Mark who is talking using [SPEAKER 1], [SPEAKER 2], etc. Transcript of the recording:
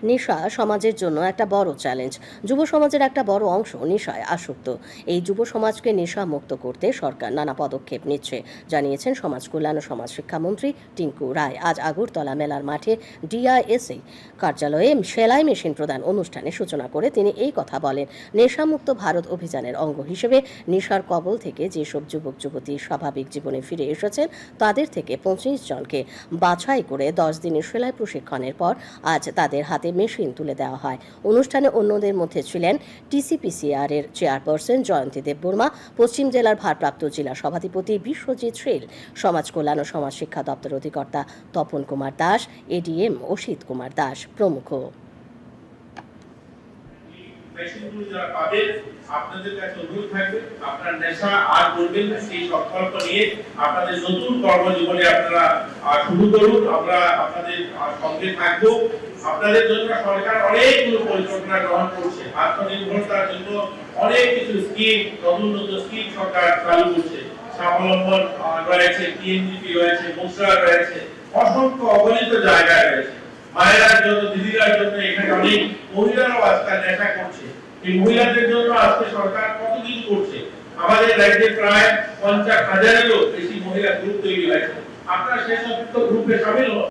[SPEAKER 1] নেশা সমাজের জন্য একটা বড় চ্যালেঞ্জ। যুব সমাজের একটা বড় অংশ নেশায় আসক্ত। এই যুব সমাজকে নেশা মুক্ত করতে সরকার নানা পদক্ষেপ নিচ্ছে, জানিয়েছেন সমাজ কল্যাণ ও সমাজ শিক্ষামন্ত্রী টিঙ্কু রায়। আজ আগরতলা মেলার মাঠে ডিআইএসএ কার্যালয়ে সেলাই মেশিন প্রদান অনুষ্ঠানে সূচনা করে তিনি এই কথা বলেন। নেশামুক্ত ভারত অভিযানের অঙ্গ হিসেবে নেশার কবল থেকে যেসব যুবক যুবতী স্বাভাবিক জীবনে ফিরে এসেছেন তাদের থেকে 25 জনকে বাছাই করে 10 দিনের সেলাই প্রশিক্ষণের পর আজ তাদের হাতে মেশিন তুলে দেওয়া হয়। অনুষ্ঠানে অন্যদের মধ্যে ছিলেন টিসিপিসিআর এর চেয়ারপারসন জয়ন্তী দেববর্মা, পশ্চিম জেলার ভারপ্রাপ্ত জেলা সভাধিপতি বিশ্বজিৎ শীল, সমাজ কল্যাণ ও সমাজ শিক্ষা দপ্তর অধিকর্তা তপন কুমার দাস, এডিএম অসিত কুমার দাস প্রমুখ।
[SPEAKER 2] আপনাদের কাছে অনুরোধ থাকবে, আপনারা নেশা আর করবেন না, সেই সংকল্প নিয়ে আপনাদের নতুন কর্মজীবনে আপনারা শুরু করুন। আমরা আপনাদের সঙ্গে থাকবো। আপনাদের জন্য সরকার অনেকগুলো পরিকল্পনা গ্রহণ করছে। আত্মনির্ভরতার জন্য অনেক কিছু স্কিম, নতুন স্কিম সরকার চালু করছে। স্বাবলম্বন রয়েছে, টিএনজিপি রয়েছে, মুদ্রা রয়েছে, অসংখ্য অগণিত জায়গায় রয়েছে। মায়েরার জন্য, দিদিরার জন্য এখানে অনেক মহিলারাও আজকাল নেশা করছে। এই মহিলাদের জন্য আজকে সরকার কত কিছু করছে। আমাদের রাজ্যে প্রায় 50,000-এরও বেশি মহিলা গ্রুপ তৈরি হয়েছে। আপনারা সেই সব গ্রুপে সামিল হন।